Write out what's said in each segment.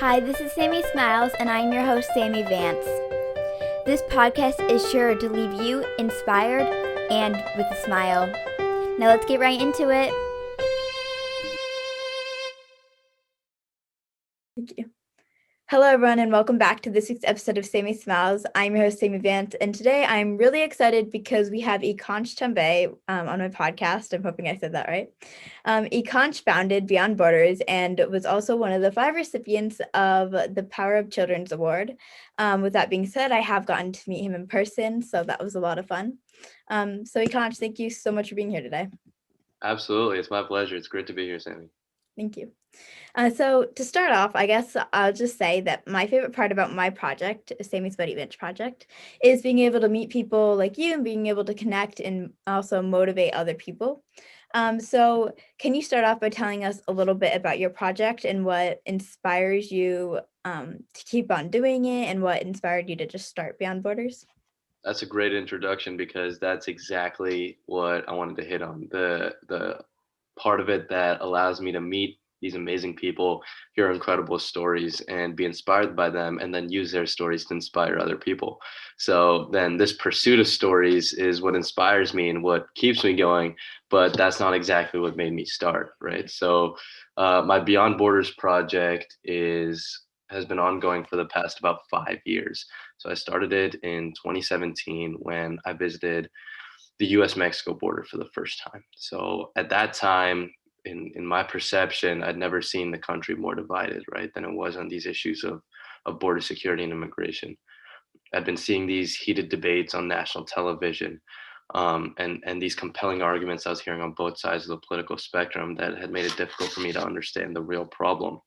Hi, this is Sammie Smiles, and I'm your host, Sammie Vance. This podcast is sure to leave you inspired and with a smile. Now let's get right into it. Thank you. Hello, everyone, and welcome back to this week's episode of Sammie Smiles. I'm your host, Sammie Vance, and today I'm really excited because we have Ekansh Tambe on my podcast. I'm hoping I said that right. Ekansh founded Beyond Borders and was also one of the 5 recipients of the Power of Children's Award. With that being said, I have gotten to meet him in person, so that was a lot of fun. So Ekansh, thank you so much for being here today. Absolutely. It's my pleasure. It's great to be here, Sammie. Thank you. So to start off, I guess I'll just say that my favorite part about my project, Sammie's Buddy Bench project, is being able to meet people like you and being able to connect and also motivate other people. So can you start off by telling us a little bit about your project and what inspires you to keep on doing it and what inspired you to just start Beyond Borders? That's a great introduction because that's exactly what I wanted to hit on. The part of it that allows me to meet these amazing people, hear incredible stories, and be inspired by them, and then use their stories to inspire other people. So then this pursuit of stories is what inspires me and what keeps me going, but that's not exactly what made me start, right? So my Beyond Borders project has been ongoing for the past about 5 years. So I started it in 2017 when I visited the US-Mexico border for the first time. So at that time, in my perception, I'd never seen the country more divided, right, than it was on these issues of border security and immigration. I'd been seeing these heated debates on national television, and these compelling arguments I was hearing on both sides of the political spectrum that had made it difficult for me to understand the real problem.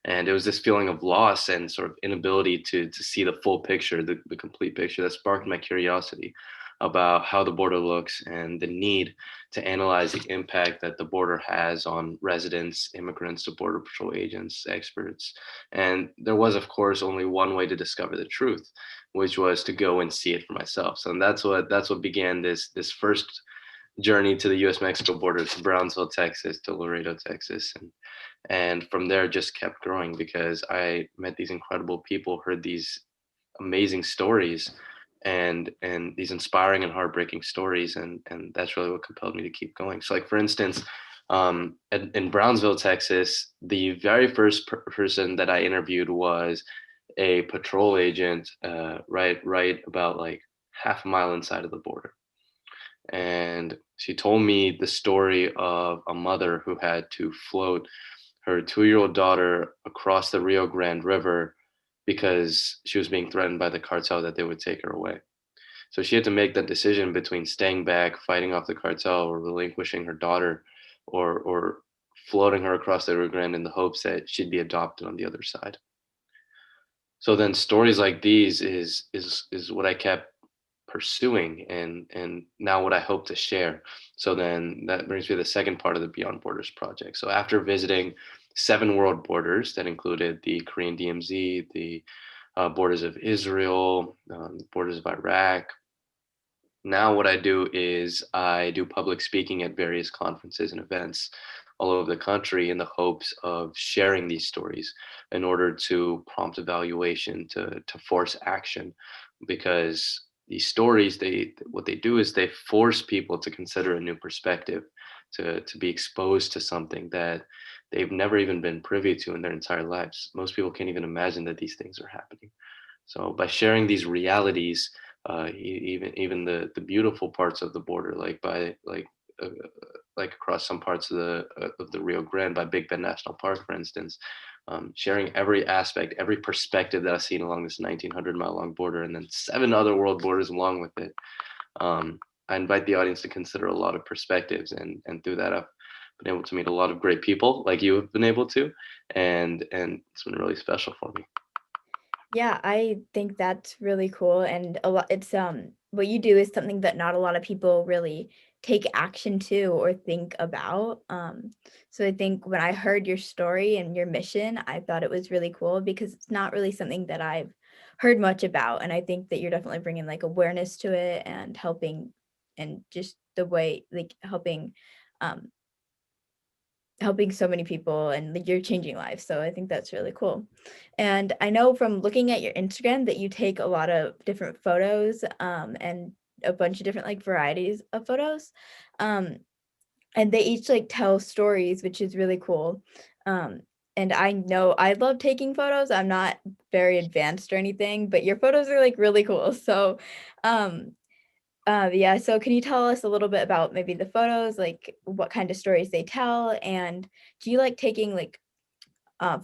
And it was this feeling of loss and sort of inability to see the full picture, the complete picture, that sparked my curiosity about how the border looks and the need to analyze the impact that the border has on residents, immigrants, to border patrol agents, experts. And there was, of course, only one way to discover the truth, which was to go and see it for myself. So that's what began this first journey to the U.S. Mexico border, to Brownsville, Texas, to Laredo, Texas, and from there just kept growing because I met these incredible people, heard these amazing stories, and these inspiring and heartbreaking stories, and that's really what compelled me to keep going. So, like, for instance, in Brownsville, Texas, the very first person that I interviewed was a patrol agent, right about like half a mile inside of the border. And she told me the story of a mother who had to float her 2-year-old daughter across the Rio Grande River because she was being threatened by the cartel that they would take her away. So she had to make that decision between staying back, fighting off the cartel, or relinquishing her daughter, or floating her across the Rio Grande in the hopes that she'd be adopted on the other side. So then stories like these is what I kept pursuing, and now what I hope to share. So then that brings me to the second part of the Beyond Borders project. So after visiting 7 world borders that included the Korean DMZ, the borders of Israel, borders of Iraq, now what I do is I do public speaking at various conferences and events all over the country in the hopes of sharing these stories in order to prompt evaluation, to force action, because these stories, they what they do is they force people to consider a new perspective, to be exposed to something that they've never even been privy to in their entire lives. Most people can't even imagine that these things are happening. So by sharing these realities, even the beautiful parts of the border, like uh, like across some parts of the Rio Grande by Big Bend National Park, for instance, sharing every aspect, every perspective that I've seen along this 1,900-mile long border, and then 7 other world borders along with it. I invite the audience to consider a lot of perspectives, and through that, I've been able to meet a lot of great people like you have been able to, and it's been really special for me. Yeah, I think that's really cool, and a lot it's, what you do is something that not a lot of people really take action to or think about, so I think when I heard your story and your mission, I thought it was really cool because it's not really something that I've heard much about, and I think that you're definitely bringing, like, awareness to it and helping and just the way like, helping, um helping so many people, and like, you're changing lives. So I think that's really cool. And I know from looking at your Instagram that you take a lot of different photos, and a bunch of different like varieties of photos. And they each like tell stories, which is really cool. Um, and I know I love taking photos. I'm not very advanced or anything, but your photos are like really cool. So, um, yeah, so can you tell us a little bit about maybe the photos, like what kind of stories they tell? And do you like taking like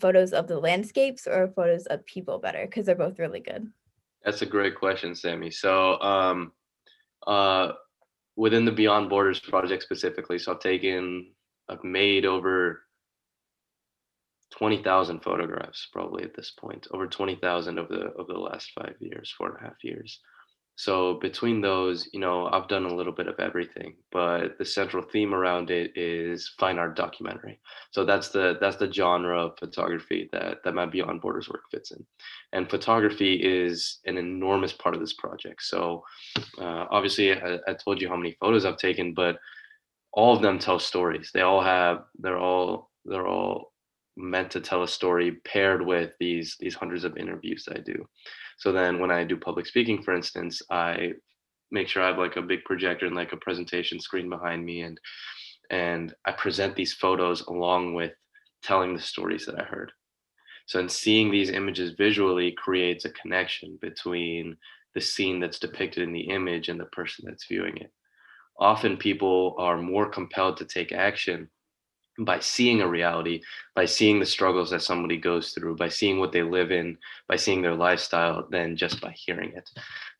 photos of the landscapes or photos of people better? Because they're both really good. That's a great question, Sammy. So, uh, within the Beyond Borders project specifically, so I've made over 20,000 photographs probably at this point, over 20,000 over the last 5 years, 4.5 years. So between those, I've done a little bit of everything, but the central theme around it is fine art documentary. So that's the genre of photography that my Beyond Borders work fits in, and photography is an enormous part of this project. So obviously, I told you how many photos I've taken, but all of them tell stories. They're all meant to tell a story paired with these hundreds of interviews that I do. So then when I do public speaking, for instance, I make sure I have like a big projector and like a presentation screen behind me, and I present these photos along with telling the stories that I heard. So in seeing these images visually creates a connection between the scene that's depicted in the image and the person that's viewing it. Often people are more compelled to take action by seeing a reality, by seeing the struggles that somebody goes through, by seeing what they live in, by seeing their lifestyle, than just by hearing it.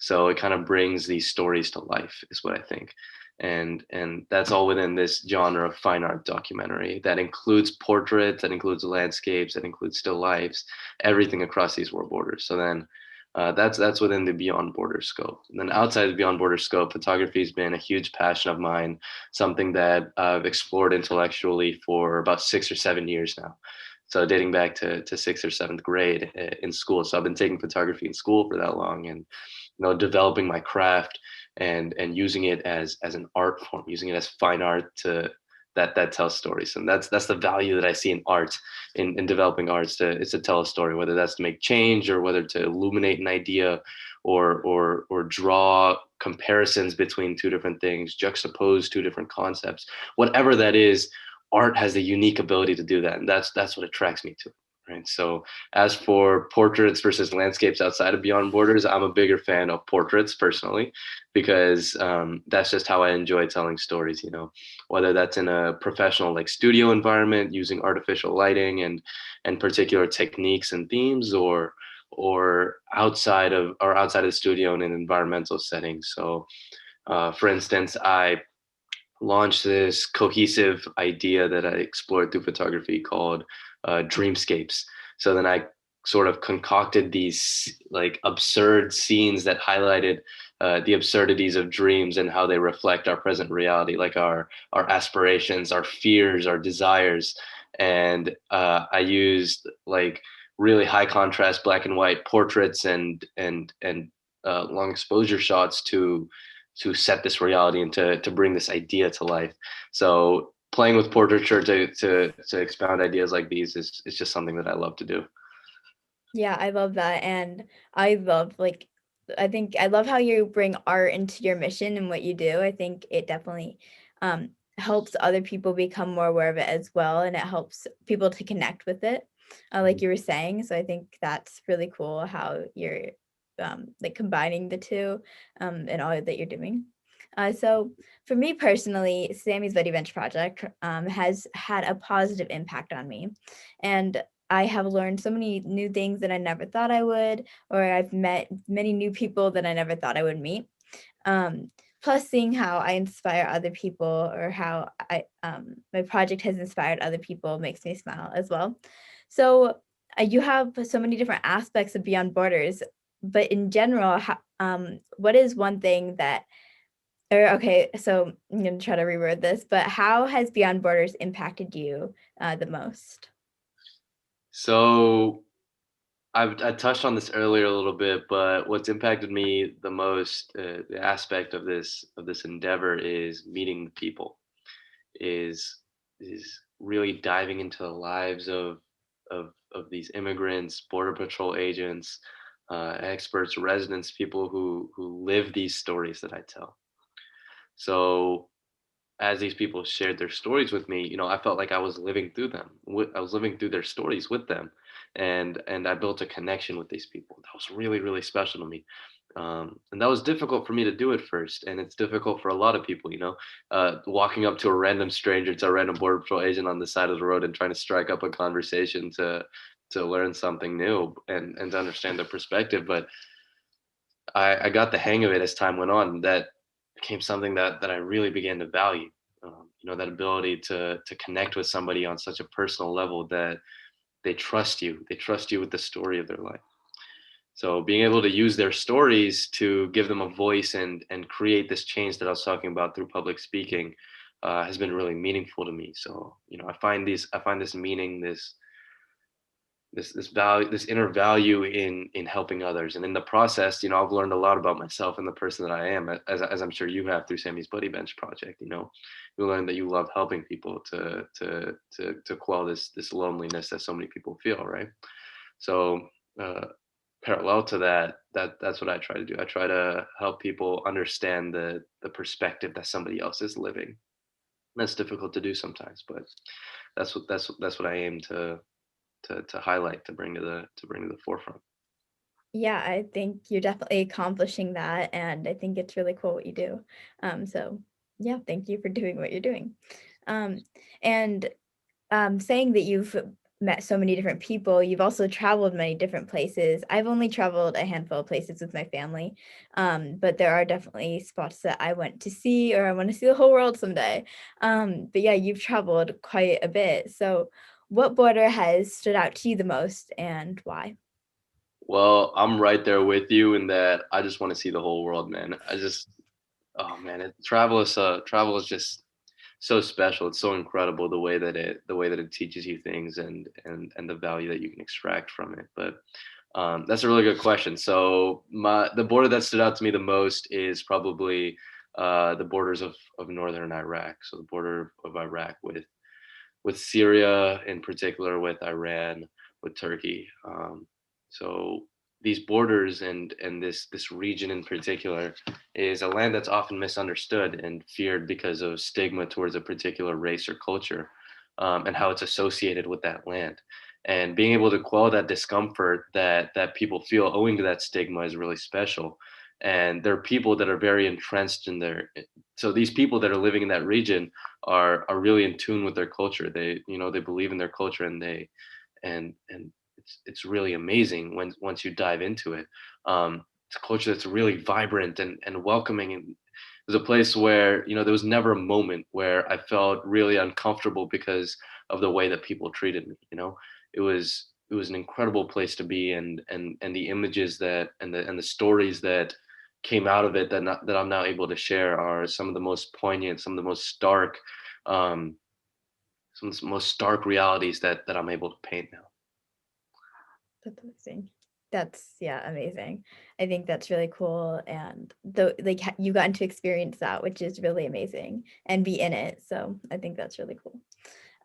So it kind of brings these stories to life, is what I think. And that's all within this genre of fine art documentary that includes portraits, that includes landscapes, that includes still lifes, everything across these world borders. So then that's within the Beyond Borders scope. And then outside the Beyond Borders scope, photography has been a huge passion of mine, something that I've explored intellectually for about 6 or 7 years now. So dating back to sixth or seventh grade in school. So I've been taking photography in school for that long, and developing my craft and using it as an art form, using it as fine art that tells stories. And that's the value that I see in art, in developing arts, is to tell a story, whether that's to make change or whether to illuminate an idea, or draw comparisons between two different things, juxtapose two different concepts. Whatever that is, art has the unique ability to do that, and that's what attracts me to it. Right. So as for portraits versus landscapes outside of Beyond Borders, I'm a bigger fan of portraits personally, because that's just how I enjoy telling stories. Whether that's in a professional like studio environment using artificial lighting and particular techniques and themes, or outside of the studio in an environmental setting. So, for instance, I launched this cohesive idea that I explored through photography called Dreamscapes. So then I sort of concocted these like absurd scenes that highlighted the absurdities of dreams and how they reflect our present reality, like our aspirations, our fears, our desires. And I used like really high contrast black and white portraits and long exposure shots to set this reality and to bring this idea to life. So playing with portraiture to expound ideas like these is just something that I love to do. Yeah, I love that. And I love like I think I love how you bring art into your mission and what you do. I think it definitely um helps other people become more aware of it as well, and it helps people to connect with it. Like you were saying. So I think that's really cool how you're like combining the two and all that you're doing. So for me personally, Sammy's Buddy Bench project has had a positive impact on me. And I have learned so many new things that I never thought I would, or I've met many new people that I never thought I would meet. Um, Plus, seeing how I inspire other people, or how my project has inspired other people, makes me smile as well. So you have so many different aspects of Beyond Borders, but in general, what is one thing that or okay, so I'm gonna try to reword this, but how has Beyond Borders impacted you the most? So I touched on this earlier a little bit, but what's impacted me the most, the aspect of this endeavor, is meeting people. Is really diving into the lives of these immigrants, border patrol agents, experts, residents, people who live these stories that I tell. So as these people shared their stories with me, I felt like I was living through them. I was living through their stories with them, and I built a connection with these people. That was really, really special to me, and that was difficult for me to do at first, and it's difficult for a lot of people. Walking up to a random stranger, to a random border patrol agent on the side of the road, and trying to strike up a conversation to learn something new and to understand their perspective. But I got the hang of it as time went on. That became something that I really began to value. That ability to connect with somebody on such a personal level that they trust you. They trust you with the story of their life. So being able to use their stories to give them a voice and create this change that I was talking about through public speaking has been really meaningful to me. So I find this meaning, this value, this inner value in helping others, and in the process, I've learned a lot about myself and the person that I am, as I'm sure you have through Sammie's Buddy Bench project. You learn that you love helping people to quell this loneliness that so many people feel, right? So uh, parallel to that's what I try to do. I try to help people understand the perspective that somebody else is living. That's difficult to do sometimes, but that's what I aim to highlight, to bring to the forefront. Yeah, I think you're definitely accomplishing that, and I think it's really cool what you do. So yeah, thank you for doing what you're doing. Um, and saying that you've met so many different people, you've also traveled many different places. I've only traveled a handful of places with my family, but there are definitely spots that I want to see, or I want to see the whole world someday. But yeah, you've traveled quite a bit. So what border has stood out to you the most, and why? Well, I'm right there with you in that I just want to see the whole world, man. Oh man, travel is just so special. It's so incredible the way that it teaches you things and the value that you can extract from it. But that's a really good question. So the border that stood out to me the most is probably the borders of northern Iraq. So the border of Iraq with Syria, in particular with Iran, with Turkey. So these borders and this region in particular is a land that's often misunderstood and feared because of stigma towards a particular race or culture, and how it's associated with that land. And being able to quell that discomfort that people feel owing to that stigma is really special. And there are people that are very entrenched in their. So these people that are living in that region are really in tune with their culture. They believe in their culture, and it's really amazing once you dive into it. It's a culture that's really vibrant and welcoming, and it was a place where there was never a moment where I felt really uncomfortable because of the way that people treated me. It was an incredible place to be, and the images that and the stories that came out of it that I'm now able to share are some of the most poignant, some of the most stark, um, some of the most stark realities that I'm able to paint now. That's amazing. That's yeah, amazing. I think that's really cool, and you gotten to experience that, which is really amazing, and be in it. So I think that's really cool.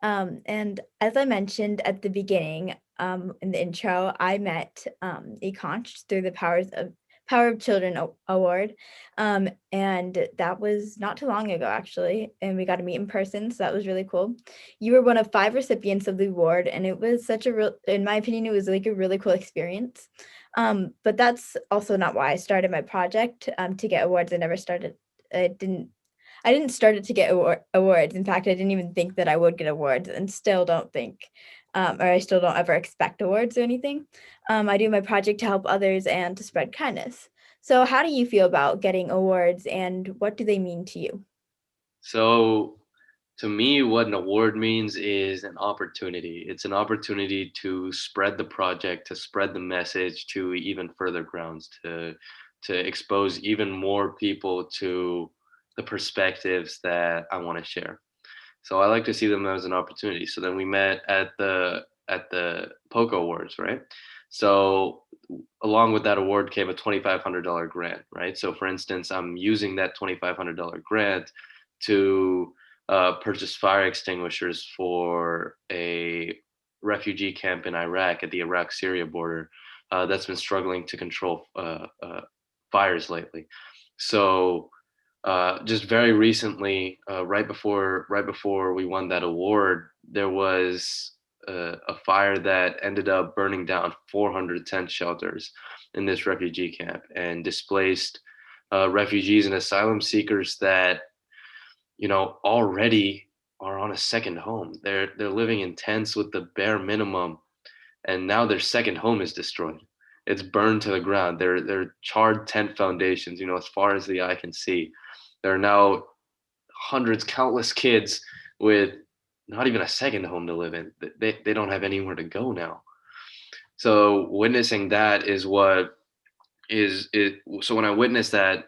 And as I mentioned at the beginning, in the intro, I met Ekansh through the Power of Children Award, and that was not too long ago actually, and we got to meet in person, so that was really cool. You were one of 5 recipients of the award, and it was such a real, in my opinion, it was like a really cool experience. But that's also not why I started my project to get awards. I didn't start it to get awards. In fact, I didn't even think that I would get awards, and still don't think, or I still don't ever expect awards or anything. I do my project to help others and to spread kindness. So how do you feel about getting awards, and what do they mean to you? So to me, what an award means is an opportunity. It's an opportunity to spread the project, to spread the message to even further grounds, to expose even more people to the perspectives that I want to share. So I like to see them as an opportunity. So then we met at the POCO Awards, right? So along with that award came a $2,500 grant, right? So for instance, I'm using that $2,500 grant to purchased fire extinguishers for a refugee camp in Iraq at the Iraq-Syria border that's been struggling to control fires lately. So just very recently, right before we won that award, there was a fire that ended up burning down 400 tent shelters in this refugee camp and displaced refugees and asylum seekers that already are on a second home. They're living in tents with the bare minimum, and now their second home is destroyed. It's burned to the ground. They're charred tent foundations, as far as the eye can see. There are now hundreds, countless kids with not even a second home to live in. They don't have anywhere to go now. So witnessing that is what is it. So when I witnessed that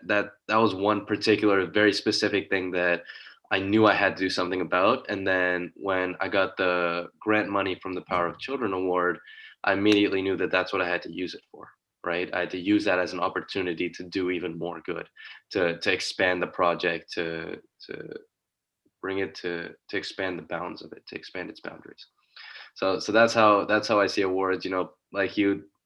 was one particular very specific thing that I knew I had to do something about. And then when I got the grant money from the Power of Children Award, I immediately knew that that's what I had to use it for. Right, I had to use that as an opportunity to do even more good, to expand the project, to bring it to expand the bounds of it, to expand its boundaries. So that's how I see awards. Like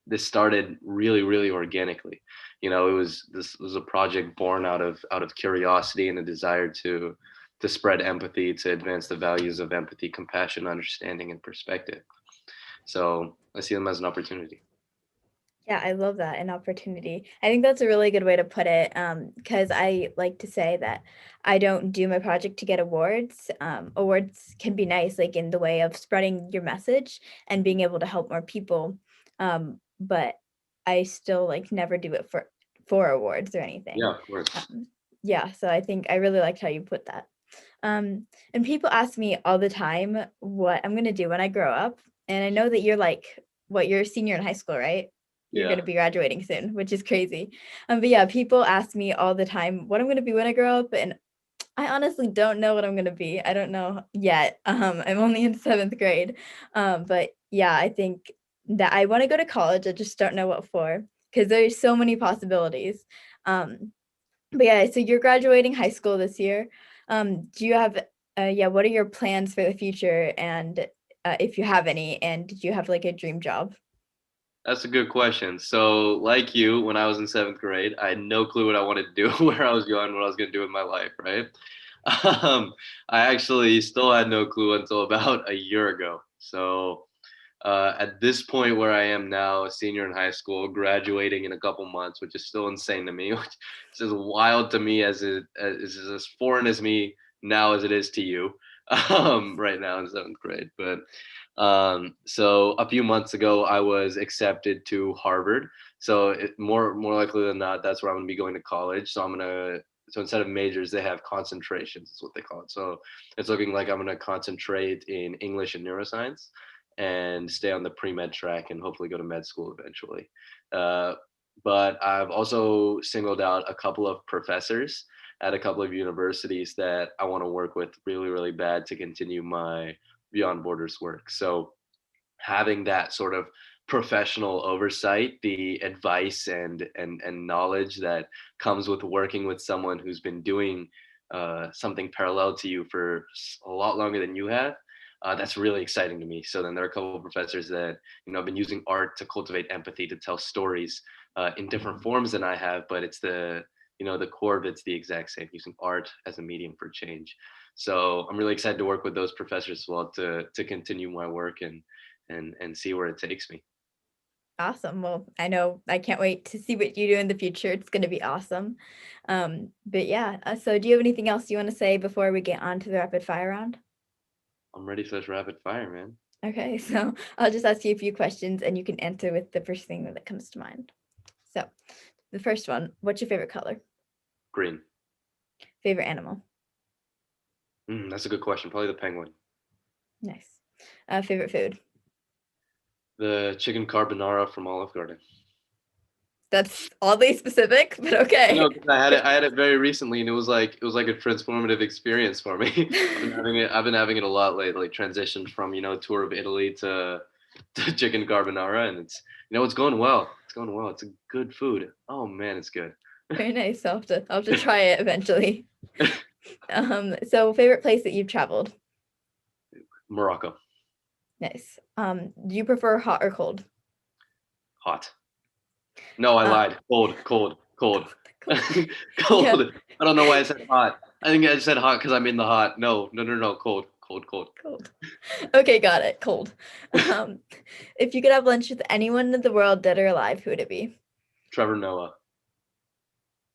this started really, really organically. This was a project born out of curiosity and a desire to spread empathy, to advance the values of empathy, compassion, understanding, and perspective. So I see them as an opportunity. Yeah, I love that, an opportunity. I think that's a really good way to put it, because I like to say that I don't do my project to get awards. Awards can be nice, like in the way of spreading your message and being able to help more people. But I still like never do it for awards or anything. Yeah, of course. Yeah, so I think I really liked how you put that. And people ask me all the time what I'm gonna do when I grow up. And I know that you're a senior in high school, right? You're going Yeah. to be graduating soon, which is crazy. But yeah, people ask me all the time what I'm going to be when I grow up. And I honestly don't know what I'm going to be. I don't know yet. I'm only in 7th grade. But yeah, I think that I want to go to college. I just don't know what for, because there's so many possibilities. But yeah, so you're graduating high school this year. Do you have, what are your plans for the future? And if you have any, and did you have like a dream job? That's a good question. So, like you, when I was in 7th grade, I had no clue what I wanted to do, where I was going, what I was going to do with my life, right? I actually still had no clue until about a year ago. So, at this point where I am now, a senior in high school, graduating in a couple months, which is still insane to me, which is as wild to me as foreign as me now as it is to you, right now in 7th grade. But so a few months ago, I was accepted to Harvard. So more likely than not, that's where I'm gonna be going to college. So instead of majors, they have concentrations, is what they call it. So it's looking like I'm gonna concentrate in English and neuroscience and stay on the pre-med track and hopefully go to med school eventually. But I've also singled out a couple of professors at a couple of universities that I want to work with really, really bad to continue my Beyond Borders work. So having that sort of professional oversight, the advice and knowledge that comes with working with someone who's been doing something parallel to you for a lot longer than you have, that's really exciting to me. So then there are a couple of professors that have been using art to cultivate empathy, to tell stories in different forms than I have, but it's the core of it's the exact same, using art as a medium for change. So I'm really excited to work with those professors as well to continue my work and see where it takes me. Awesome. Well, I know I can't wait to see what you do in the future. It's going to be awesome. But yeah, so do you have anything else you want to say before we get on to the rapid fire round? I'm ready for this rapid fire, man. Okay, so I'll just ask you a few questions and you can answer with the first thing that comes to mind. So the first one, what's your favorite color? Green. Favorite animal? That's a good question. Probably the penguin. Nice. Favorite food? The chicken carbonara from Olive Garden. That's oddly specific, but okay. No, 'cause I had it very recently, and it was like a transformative experience for me. I've been having it a lot lately. Transitioned from tour of Italy to chicken carbonara, and it's going well. It's going well. It's a good food. Oh man, it's good. Very nice. I'll have to try it eventually. So favorite place that you've traveled? Morocco. Nice. Do you prefer hot or cold? Hot. No, I Uh, lied. Cold. cold. Yeah, Cold. I don't know why I said hot. I think I said hot because I'm in the hot. No. Cold. cold. Okay, got it. Cold. Um, if you could have lunch with anyone in the world, dead or alive, who would it be? Trevor Noah.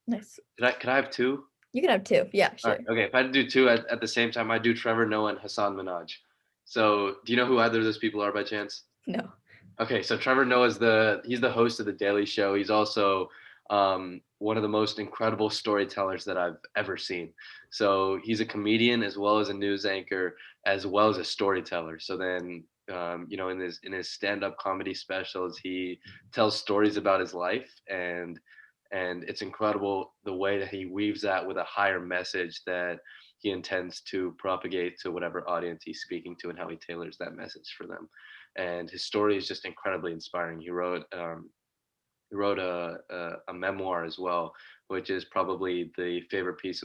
Nice. Could I have two? You can have two. Yeah, All sure. right. Okay. If I had to do two at the same time, I'd do Trevor Noah and Hassan Minhaj. So, do you know who either of those people are by chance? No. Okay, so Trevor Noah's he's the host of the Daily Show. He's also one of the most incredible storytellers that I've ever seen. So he's a comedian as well as a news anchor as well as a storyteller. So then in his stand-up comedy specials, he tells stories about his life, and it's incredible the way that he weaves that with a higher message that he intends to propagate to whatever audience he's speaking to, and how he tailors that message for them. And his story is just incredibly inspiring. He wrote a memoir as well, which is probably which is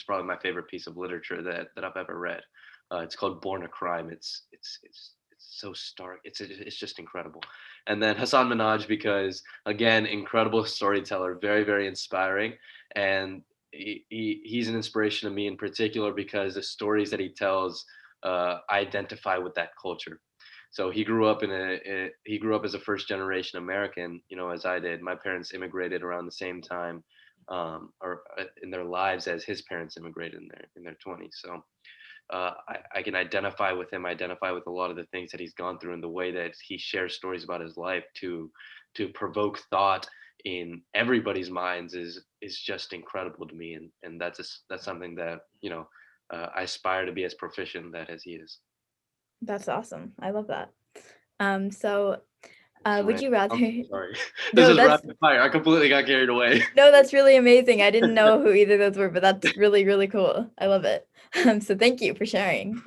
probably my favorite piece of literature that I've ever read. It's called Born a Crime. It's so stark. It's just incredible. And then Hassan Minhaj, because again, incredible storyteller, very very inspiring, and he's an inspiration to me in particular because the stories that he tells, I identify with that culture. So he grew up as a first generation American, as I did. My parents immigrated around the same time, or in their lives as his parents immigrated in their 20s. So I can identify with him, identify with a lot of the things that he's gone through, and the way that he shares stories about his life to provoke thought in everybody's minds is just incredible to me, and that's something that I aspire to be as proficient in that as he is. That's awesome. I love that. So It's would you random. rather? I'm sorry. This No, is that's rapid fire. I completely got carried away. no, that's really amazing. I didn't know who either of those were, but that's really, really cool. I love it. So thank you for sharing.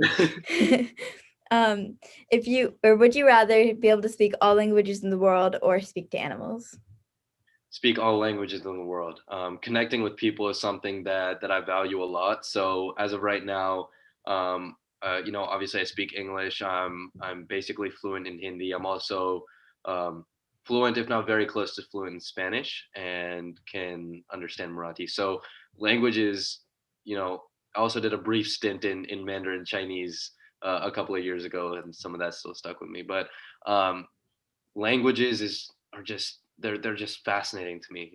If you or would you rather be able to speak all languages in the world or speak to animals? Speak all languages in the world. Connecting with people is something that I value a lot. So as of right now, obviously I speak English. I'm basically fluent in Hindi. I'm also fluent, if not very close to fluent in Spanish, and can understand Marathi. So languages, I also did a brief stint in Mandarin Chinese a couple of years ago, and some of that still stuck with me. But languages are just they're just fascinating to me,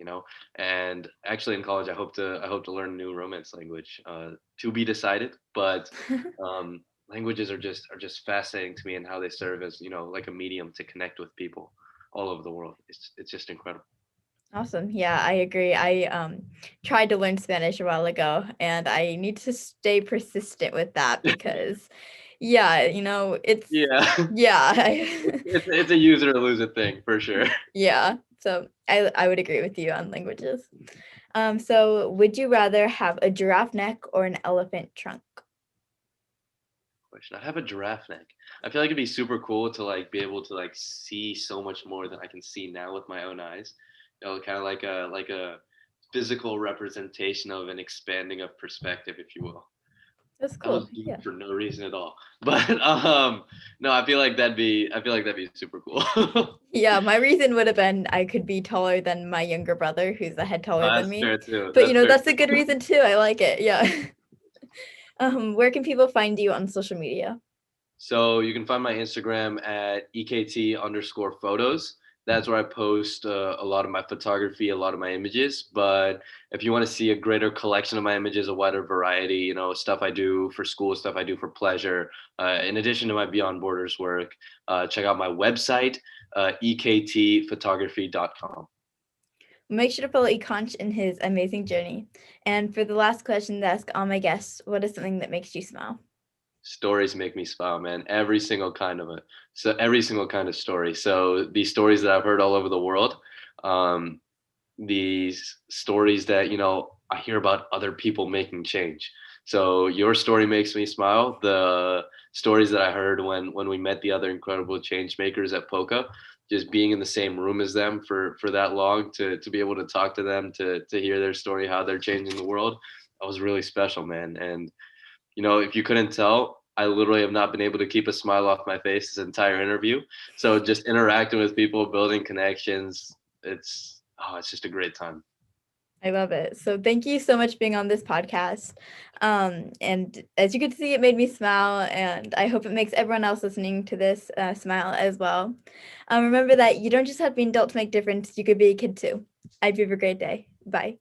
and actually in college I hope to learn a new romance language, to be decided, but languages are just fascinating to me, and how they serve as like a medium to connect with people all over the world. It's just incredible. Awesome. Yeah, I agree. I tried to learn Spanish a while ago, and I need to stay persistent with that because, yeah, it's Yeah. yeah, It's a use it or lose it thing for sure. yeah. So I would agree with you on languages. So would you rather have a giraffe neck or an elephant trunk? Question. I have a giraffe neck. I feel like it'd be super cool to like be able to like see so much more than I can see now with my own eyes. Kind of like a physical representation of an expanding of perspective, if you will. That's That was cool. deep Yeah. for no reason at all. But no, I feel like that'd be super cool. Yeah, my reason would have been I could be taller than my younger brother, who's a head taller than That's me. fair too. But That's fair that's a too. good reason too. I like it. Yeah. Where can people find you on social media? So you can find my Instagram at EKT_photos. That's where I post a lot of my photography, a lot of my images. But if you want to see a greater collection of my images, a wider variety, stuff I do for school, stuff I do for pleasure, in addition to my Beyond Borders work, check out my website, ektphotography.com. Make sure to follow Ekansh in his amazing journey. And for the last question to ask all my guests, what is something that makes you smile? Stories make me smile, man. Every single kind of it. So every single kind of story. So these stories that I've heard all over the world, um, these stories that I hear about other people making change. So your story makes me smile. The stories that I heard when we met the other incredible change makers at Poca, just being in the same room as them for that long, to be able to talk to them, to hear their story, how they're changing the world. was really special, man. And you know, if you couldn't tell, I literally have not been able to keep a smile off my face this entire interview. So just interacting with people, building connections, it's just a great time. I love it. So thank you so much for being on this podcast. And as you can see, it made me smile, and I hope it makes everyone else listening to this smile as well. Remember that you don't just have to be an adult to make a difference. You could be a kid too. I hope you have a great day. Bye.